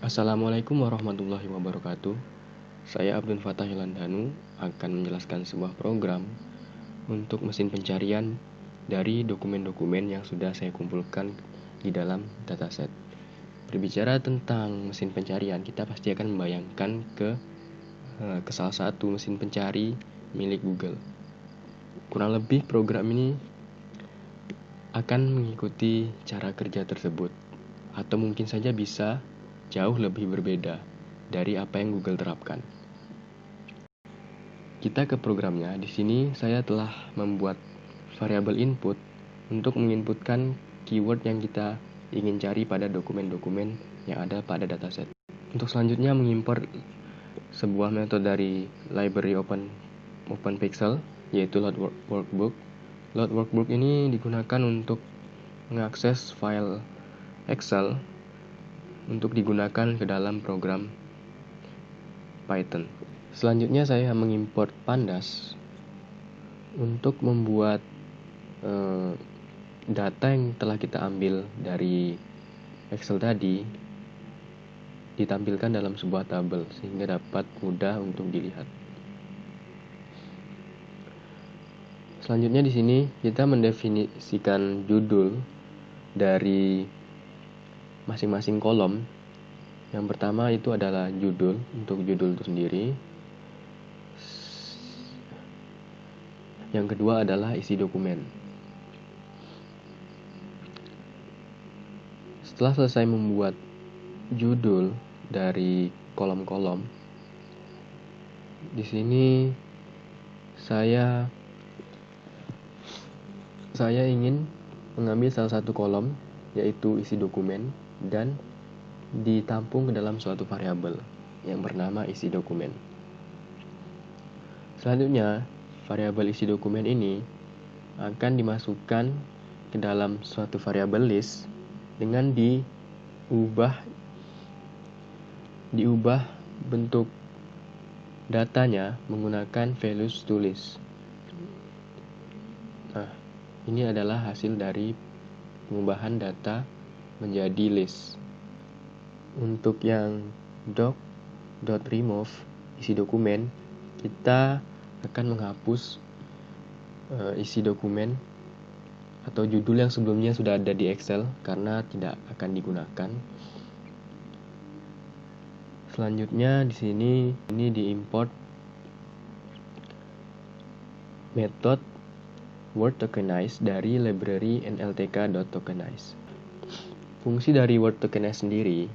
Assalamualaikum warahmatullahi wabarakatuh. Saya Abdul Fattah Hilandanu akan menjelaskan sebuah program untuk mesin pencarian dari dokumen-dokumen yang sudah saya kumpulkan di dalam dataset. Berbicara tentang mesin pencarian, kita pasti akan membayangkan ke salah satu mesin pencari milik Google. Kurang lebih program ini akan mengikuti cara kerja tersebut, atau mungkin saja bisa jauh lebih berbeda dari apa yang Google terapkan. Kita ke programnya. Di sini saya telah membuat variabel input untuk menginputkan keyword yang kita ingin cari pada dokumen-dokumen yang ada pada dataset. Untuk selanjutnya mengimport sebuah metode dari library OpenPixel, yaitu load workbook. Load workbook ini digunakan untuk mengakses file Excel untuk digunakan ke dalam program Python. Selanjutnya saya mengimport pandas untuk membuat data yang telah kita ambil dari Excel tadi ditampilkan dalam sebuah tabel sehingga dapat mudah untuk dilihat. Selanjutnya di sini kita mendefinisikan judul dari masing-masing kolom. Yang pertama itu adalah judul, untuk judul itu sendiri. Yang kedua adalah isi dokumen. Setelah selesai membuat judul dari kolom-kolom, di sini saya ingin mengambil salah satu kolom, yaitu isi dokumen, dan ditampung ke dalam suatu variabel yang bernama isi dokumen. Selanjutnya, variabel isi dokumen ini akan dimasukkan ke dalam suatu variabel list dengan diubah bentuk datanya menggunakan values to list. Nah, ini adalah hasil dari pengubahan data menjadi list. Untuk yang doc.remove isi dokumen, kita akan menghapus isi dokumen atau judul yang sebelumnya sudah ada di Excel karena tidak akan digunakan. Selanjutnya di sini diimport method word tokenize dari library nltk.tokenize. Fungsi dari word tokenize sendiri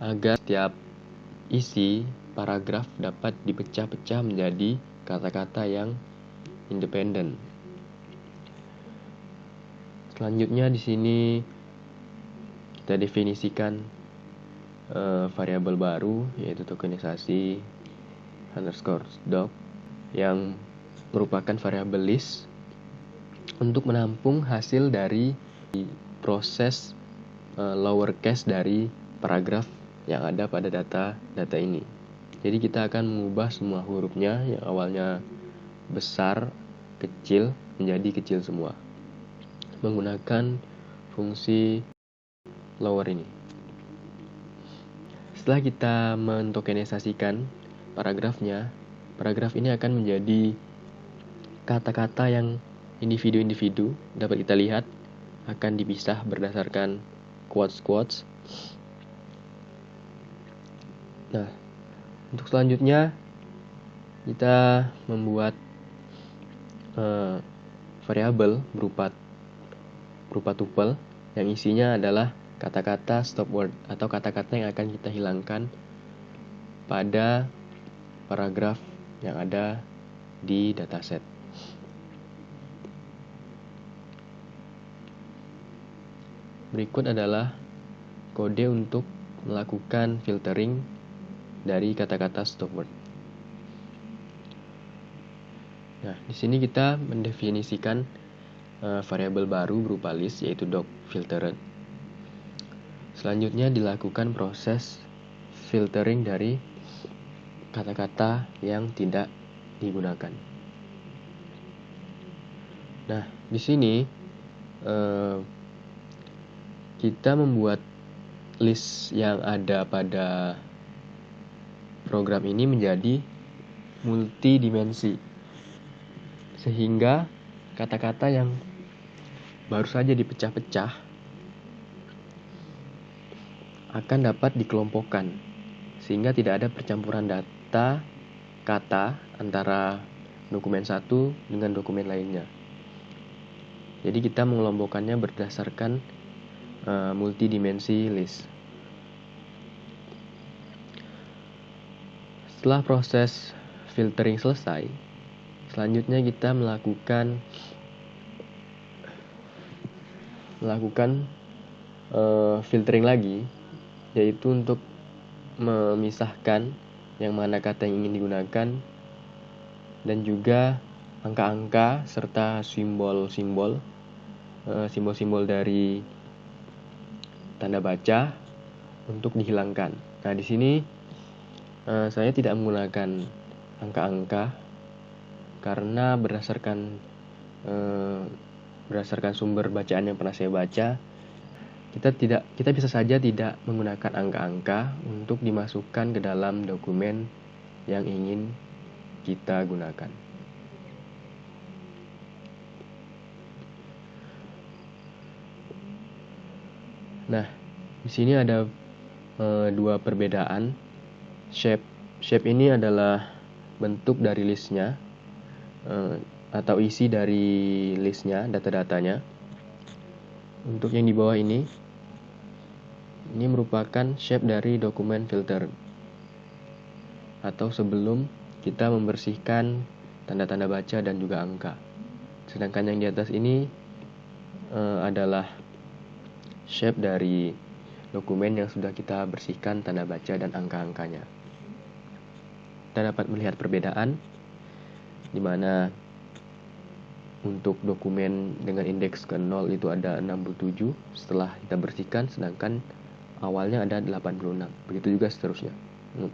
agar setiap isi paragraf dapat dipecah-pecah menjadi kata-kata yang independen. Selanjutnya di sini kita definisikan variabel baru, yaitu tokenisasi _doc yang merupakan variabel list untuk menampung hasil dari proses lowercase dari paragraf yang ada pada data ini. Jadi kita akan mengubah semua hurufnya yang awalnya besar, kecil, menjadi kecil semua menggunakan fungsi lower ini. Setelah kita mentokenisasikan paragrafnya, paragraf ini akan menjadi kata-kata yang individu-individu dapat kita lihat akan dipisah berdasarkan quotes. Nah, untuk selanjutnya kita membuat variabel berupa tuple yang isinya adalah kata-kata stop word atau kata-kata yang akan kita hilangkan pada paragraf yang ada di dataset. Berikut adalah kode untuk melakukan filtering dari kata-kata stop word. Nah, di sini kita mendefinisikan variabel baru berupa list, yaitu doc_filtered. Selanjutnya dilakukan proses filtering dari kata-kata yang tidak digunakan. Nah, di sini kita membuat list yang ada pada program ini menjadi multidimensi, sehingga kata-kata yang baru saja dipecah-pecah akan dapat dikelompokkan, sehingga tidak ada percampuran data kata antara dokumen satu dengan dokumen lainnya. Jadi kita mengelompokkannya berdasarkan multidimensi list. Setelah proses filtering selesai, selanjutnya kita melakukan filtering lagi, yaitu untuk memisahkan yang mana kata yang ingin digunakan dan juga angka-angka serta simbol-simbol dari tanda baca untuk dihilangkan. Nah, di sini saya tidak menggunakan angka-angka karena berdasarkan sumber bacaan yang pernah saya baca, kita bisa saja tidak menggunakan angka-angka untuk dimasukkan ke dalam dokumen yang ingin kita gunakan. Nah, di sini ada dua perbedaan. Shape ini adalah bentuk dari listnya atau isi dari listnya, data-datanya. Untuk yang di bawah ini merupakan shape dari dokumen filter atau sebelum kita membersihkan tanda-tanda baca dan juga angka. Sedangkan yang di atas ini adalah shape dari dokumen yang sudah kita bersihkan tanda baca dan angka-angkanya. Kita dapat melihat perbedaan di mana untuk dokumen dengan indeks ke 0 itu ada 67 setelah kita bersihkan, sedangkan awalnya ada 86. Begitu juga seterusnya,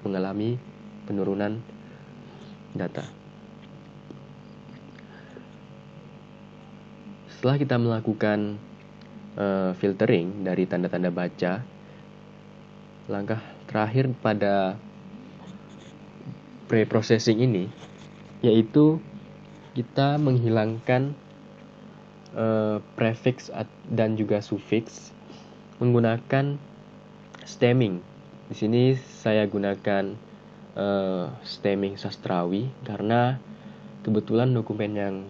mengalami penurunan data. Setelah kita melakukan filtering dari tanda-tanda baca, langkah terakhir pada pre-processing ini yaitu kita menghilangkan prefix dan juga suffix menggunakan stemming. Di sini saya gunakan stemming sastrawi karena kebetulan dokumen yang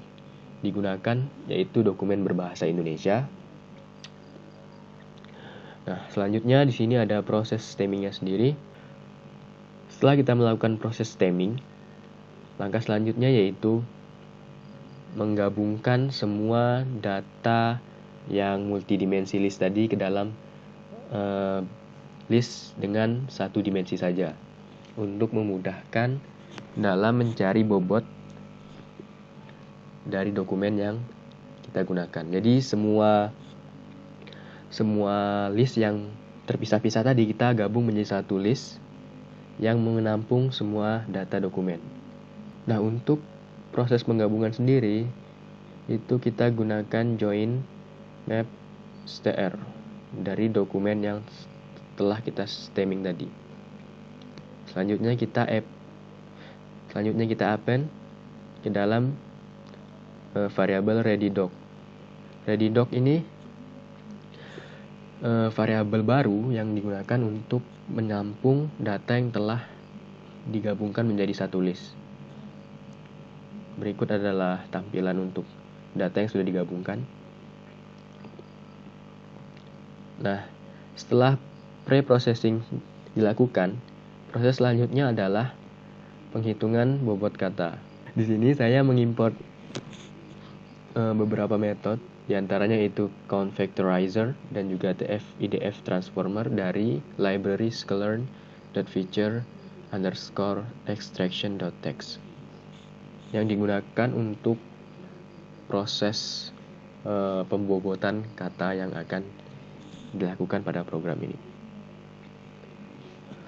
digunakan yaitu dokumen berbahasa Indonesia. Nah, selanjutnya di sini ada proses stemmingnya sendiri. Setelah kita melakukan proses stemming, langkah selanjutnya yaitu menggabungkan semua data yang multidimensi list tadi ke dalam list dengan satu dimensi saja untuk memudahkan dalam mencari bobot dari dokumen yang kita gunakan. Jadi semua list yang terpisah-pisah tadi kita gabung menjadi satu list yang menampung semua data dokumen. Nah, untuk proses penggabungan sendiri itu kita gunakan join map str dari dokumen yang telah kita stemming tadi. Selanjutnya kita append ke dalam variabel readydoc. Readydoc ini variabel baru yang digunakan untuk menampung data yang telah digabungkan menjadi satu list. Berikut adalah tampilan untuk data yang sudah digabungkan. Nah, setelah pre-processing dilakukan, proses selanjutnya adalah penghitungan bobot kata. Di sini saya mengimport beberapa metode, diantaranya itu count factorizer dan juga idf transformer dari library sklearn.feature_extraction.txt yang digunakan untuk proses pembobotan kata yang akan dilakukan pada program ini.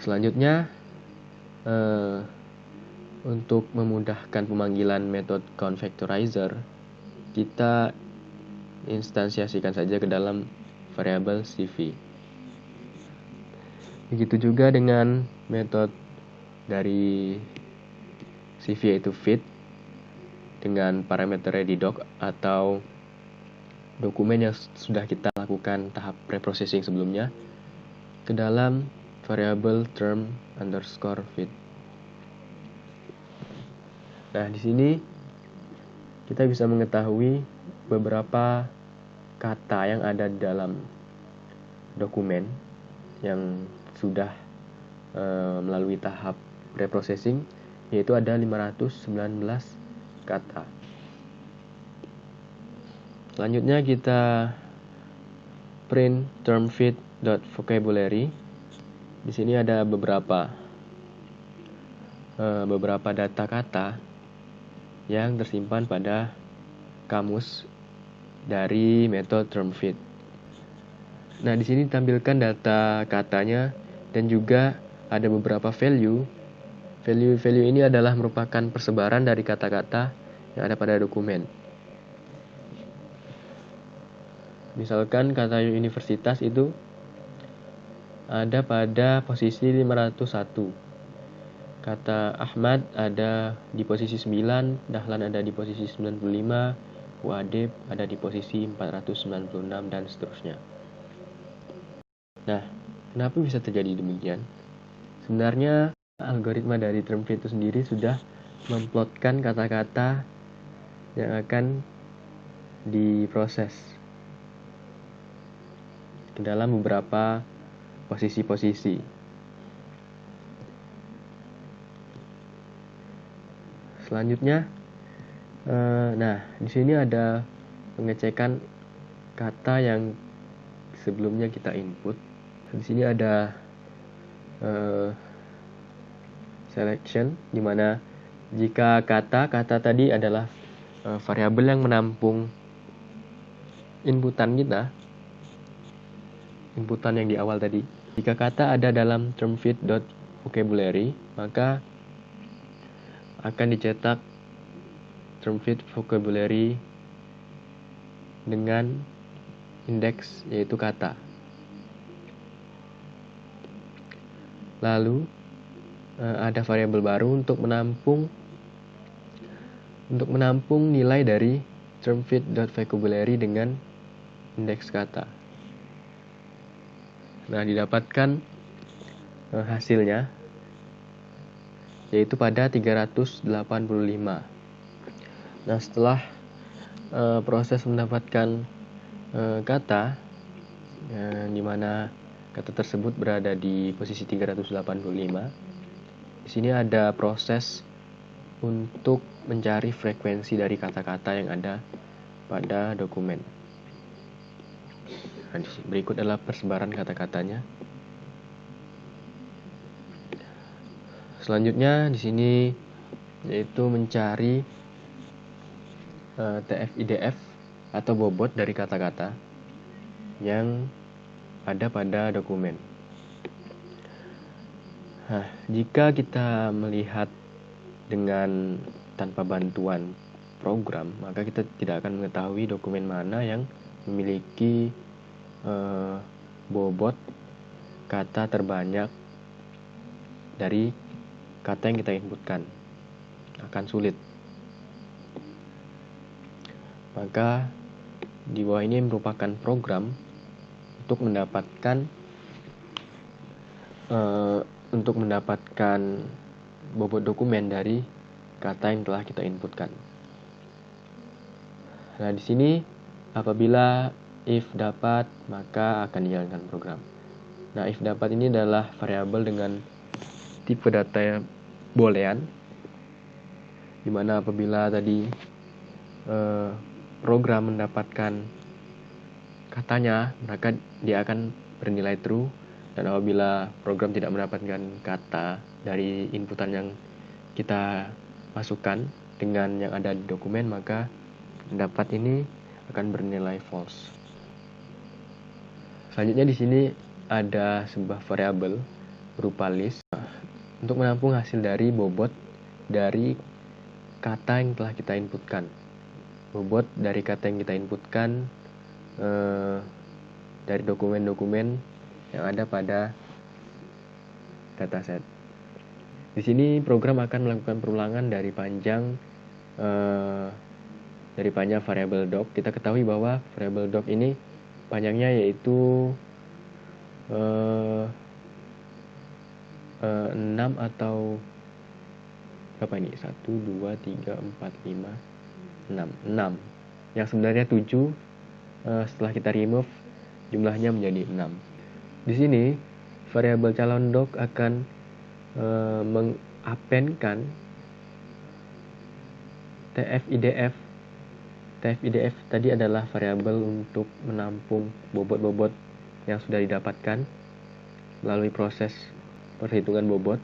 Selanjutnya, untuk memudahkan pemanggilan metode count factorizer, kita instansiasikan saja ke dalam variabel cv. Begitu juga dengan metode dari CV yaitu fit dengan parameter readydoc atau dokumen yang sudah kita lakukan tahap preprocessing sebelumnya ke dalam variable term underscore fit. Nah, di sini kita bisa mengetahui beberapa kata yang ada di dalam dokumen yang sudah melalui tahap preprocessing, yaitu ada 519 kata. Selanjutnya kita print term fit.vocabulary. Di sini ada beberapa data kata yang tersimpan pada kamus dari metode term fit. Nah, di sini ditampilkan data katanya dan juga ada beberapa value. Value ini adalah merupakan persebaran dari kata-kata yang ada pada dokumen. Misalkan kata universitas itu ada pada posisi 501. Kata Ahmad ada di posisi 9, Dahlan ada di posisi 95, Wadib ada di posisi 496 dan seterusnya. Nah, kenapa bisa terjadi demikian? Sebenarnya algoritma dari term fit itu sendiri sudah memplotkan kata-kata yang akan diproses ke dalam beberapa posisi-posisi. Selanjutnya, di sini ada pengecekan kata yang sebelumnya kita input. Di sini ada selection, di mana jika kata tadi adalah variabel yang menampung inputan kita, inputan yang di awal tadi. Jika kata ada dalam term fit.vocabulary, maka akan dicetak term fit vocabulary dengan indeks yaitu kata. Lalu ada variabel baru untuk menampung nilai dari term fit.vocabulary dengan indeks kata. Nah, didapatkan hasilnya yaitu pada 385. Nah, setelah proses mendapatkan kata di mana kata tersebut berada di posisi 385, di sini ada proses untuk mencari frekuensi dari kata-kata yang ada pada dokumen. Nah, berikut adalah persebaran kata-katanya. Selanjutnya di sini yaitu mencari TF-IDF atau bobot dari kata-kata yang ada pada dokumen. Nah, jika kita melihat dengan tanpa bantuan program, maka kita tidak akan mengetahui dokumen mana yang memiliki bobot kata terbanyak dari kata yang kita inputkan. Akan sulit. Maka di bawah ini merupakan program untuk mendapatkan bobot dokumen dari kata yang telah kita inputkan. Nah, di sini apabila if dapat, maka akan dijalankan program. Nah, if dapat ini adalah variabel dengan tipe data boolean, di mana apabila tadi program mendapatkan katanya, maka dia akan bernilai true, dan apabila program tidak mendapatkan kata dari inputan yang kita masukkan dengan yang ada di dokumen, maka dapat ini akan bernilai false. Selanjutnya di sini ada sebuah variabel berupa list untuk menampung hasil dari bobot dari kata yang telah kita inputkan. Bobot dari kata yang kita inputkan dari dokumen-dokumen yang ada pada dataset. Di sini program akan melakukan perulangan dari panjang variabel doc. Kita ketahui bahwa variabel doc ini panjangnya yaitu 6 atau berapa ini? 1, 2, 3, 4, 5, 6. Yang sebenarnya 7, setelah kita remove jumlahnya menjadi 6. Di sini variabel calon doc akan mengappendkan tf-idf. tf-idf tadi adalah variabel untuk menampung bobot-bobot yang sudah didapatkan melalui proses perhitungan bobot.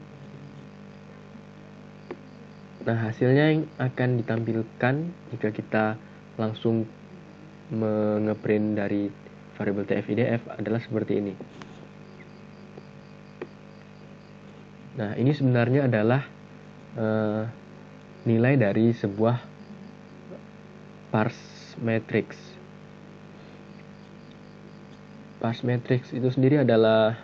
Nah, hasilnya yang akan ditampilkan jika kita langsung mengeprint dari variabel tf-idf adalah seperti ini. Nah, ini sebenarnya adalah nilai dari sebuah parse matrix. Parse matrix itu sendiri adalah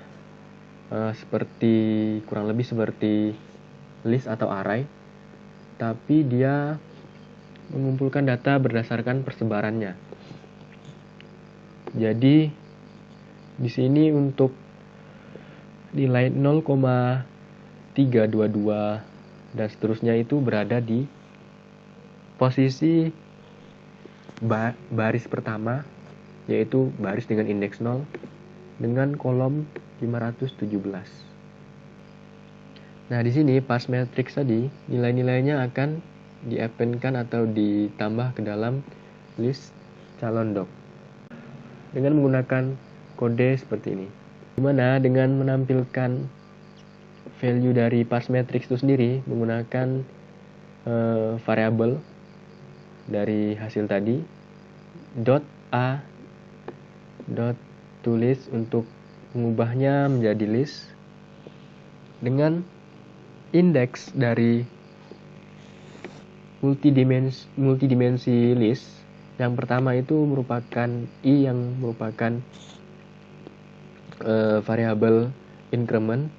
kurang lebih seperti list atau array, tapi dia mengumpulkan data berdasarkan persebarannya. Jadi di sini untuk nilai 0,322 dan seterusnya itu berada di posisi baris pertama, yaitu baris dengan indeks 0 dengan kolom 517. Nah, di sini parse matrix tadi nilai-nilainya akan diappendkan atau ditambah ke dalam list calon doc dengan menggunakan kode seperti ini. Dimana dengan menampilkan value dari parse matrix itu sendiri menggunakan variabel dari hasil tadi .a .toList untuk mengubahnya menjadi list dengan indeks dari multidimensi list. Yang pertama itu merupakan i yang merupakan variabel increment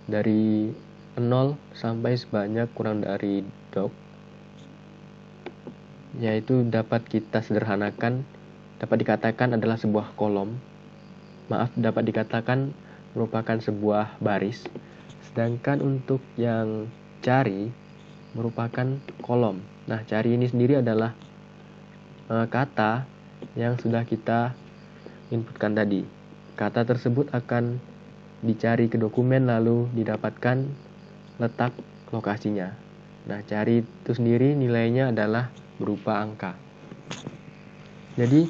dari 0 sampai sebanyak kurang dari doc, yaitu dapat kita sederhanakan, dapat dikatakan adalah sebuah kolom. Dapat dikatakan merupakan sebuah baris. Sedangkan untuk yang cari merupakan kolom. Nah, cari ini sendiri adalah kata yang sudah kita inputkan tadi. Kata tersebut akan dicari ke dokumen lalu didapatkan letak lokasinya. Nah, cari itu sendiri nilainya adalah berupa angka. Jadi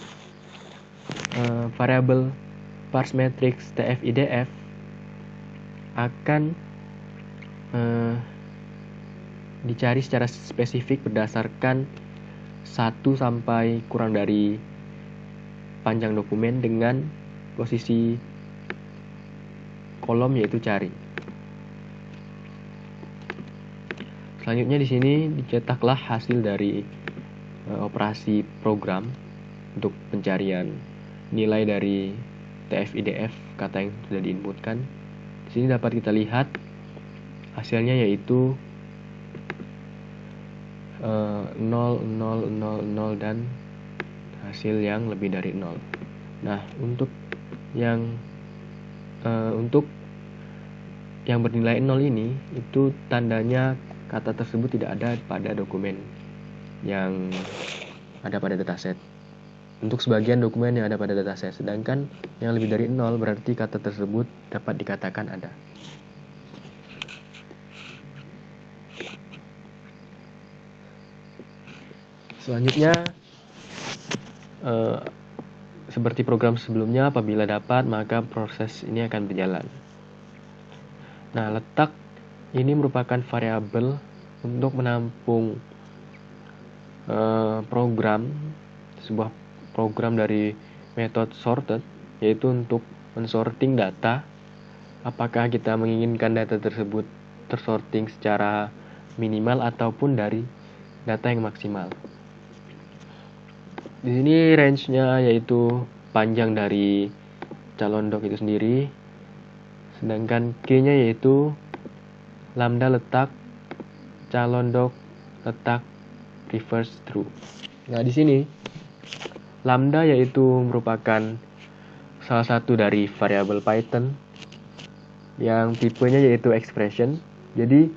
variabel parse matrix tf-idf akan dicari secara spesifik berdasarkan 1 sampai kurang dari panjang dokumen dengan posisi kolom yaitu cari. Selanjutnya di sini dicetaklah hasil dari operasi program untuk pencarian nilai dari tf-idf kata yang sudah diinputkan. Di sini dapat kita lihat hasilnya yaitu 0, 0, 0, 0 dan hasil yang lebih dari 0. Nah, untuk yang bernilai 0 ini itu tandanya kata tersebut tidak ada pada dokumen yang ada pada dataset. Untuk sebagian dokumen yang ada pada dataset, sedangkan yang lebih dari 0 berarti kata tersebut dapat dikatakan ada. Selanjutnya, seperti program sebelumnya, apabila dapat maka proses ini akan berjalan. Nah, letak ini merupakan variabel untuk menampung sebuah program dari metode sorted, yaitu untuk mensorting data. Apakah kita menginginkan data tersebut tersorting secara minimal ataupun dari data yang maksimal. Di sini range-nya yaitu panjang dari calon doc itu sendiri Sedangkan key-nya yaitu lambda letak calon doc letak reverse true. Nah, di sini lambda yaitu merupakan salah satu dari variabel Python yang tipenya yaitu expression. Jadi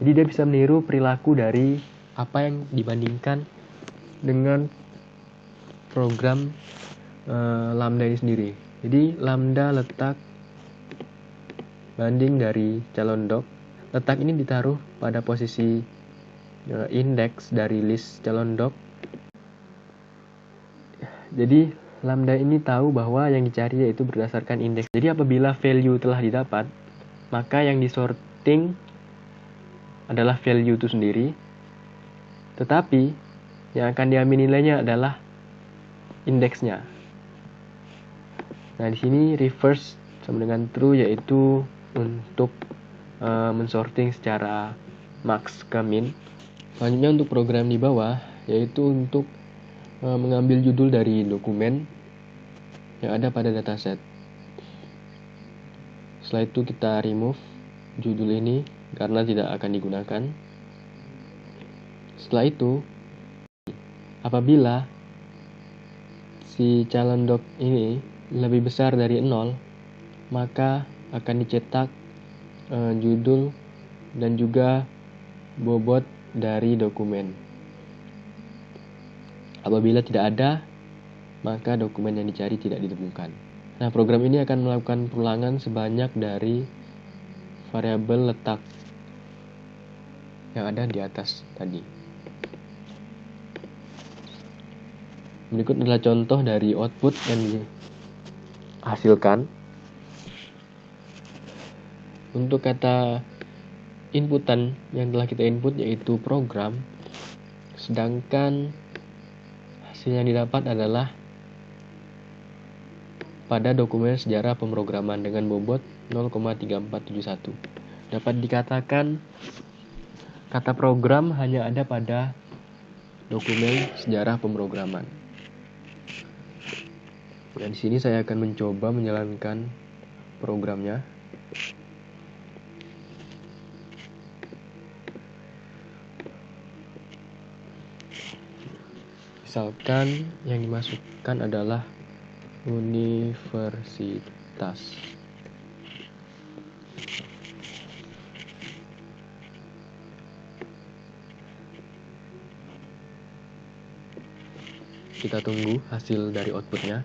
dia bisa meniru perilaku dari apa yang dibandingkan dengan program lambda ini sendiri. Jadi lambda letak banding dari calon doc. Letak ini ditaruh pada posisi indeks dari list calon doc. Jadi lambda ini tahu bahwa yang dicari yaitu berdasarkan indeks. Jadi apabila value telah didapat, maka yang disorting adalah value itu sendiri. Tetapi yang akan diambil nilainya adalah indeksnya. Nah, di sini reverse sama dengan true yaitu untuk mensorting secara max ke min. Selanjutnya untuk program di bawah yaitu untuk mengambil judul dari dokumen yang ada pada dataset. Setelah itu kita remove judul ini karena tidak akan digunakan. Setelah itu, apabila si calon doc ini lebih besar dari 0, maka akan dicetak judul dan juga bobot dari dokumen. Apabila tidak ada, maka dokumen yang dicari tidak ditemukan. Nah, program ini akan melakukan perulangan sebanyak dari variabel letak yang ada di atas tadi. Berikut adalah contoh dari output yang dihasilkan. Untuk kata inputan yang telah kita input yaitu program, sedangkan hasil yang didapat adalah pada dokumen sejarah pemrograman dengan bobot 0,3471. Dapat dikatakan kata program hanya ada pada dokumen sejarah pemrograman. Dan di sini saya akan mencoba menjalankan programnya. Misalkan yang dimasukkan adalah universitas. Kita tunggu hasil dari outputnya.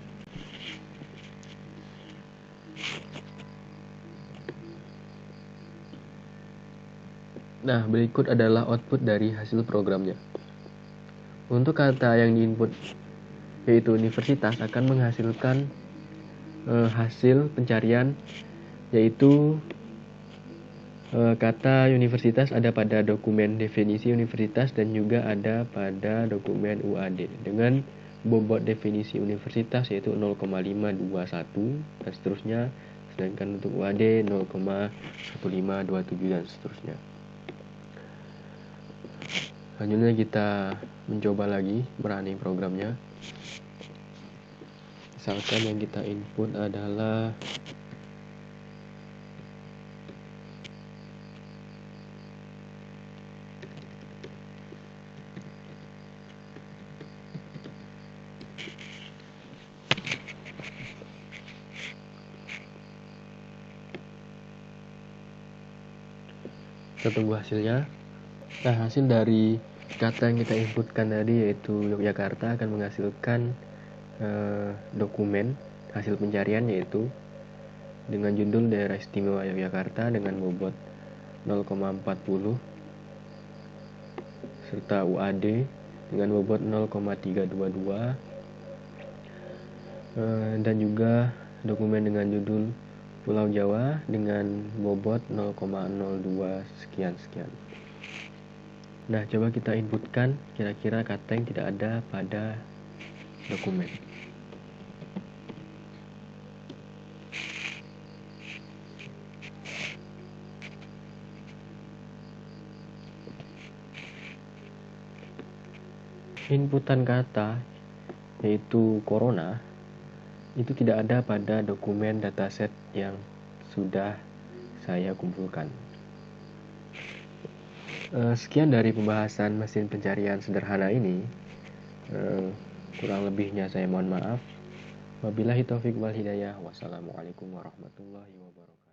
Nah, berikut adalah output dari hasil programnya. Untuk kata yang diinput yaitu universitas akan menghasilkan hasil pencarian yaitu kata universitas ada pada dokumen definisi universitas dan juga ada pada dokumen UAD dengan bobot definisi universitas yaitu 0,521 dan seterusnya, sedangkan untuk UAD 0,1527 dan seterusnya. Selanjutnya kita mencoba lagi merunning programnya. Misalkan yang kita input adalah kita tunggu hasilnya. Nah, hasil dari kata yang kita inputkan tadi yaitu Yogyakarta akan menghasilkan dokumen hasil pencarian yaitu dengan judul Daerah Istimewa Yogyakarta dengan bobot 0,40 serta UAD dengan bobot 0,322 dan juga dokumen dengan judul Pulau Jawa dengan bobot 0,02 sekian-sekian. Nah, coba kita inputkan kira-kira kata yang tidak ada pada dokumen. Inputan kata yaitu corona itu tidak ada pada dokumen dataset yang sudah saya kumpulkan. Sekian dari pembahasan mesin pencarian sederhana ini. Kurang lebihnya saya mohon maaf. Wabillahi taufiq wal hidayah. Wassalamualaikum warahmatullahi wabarakatuh.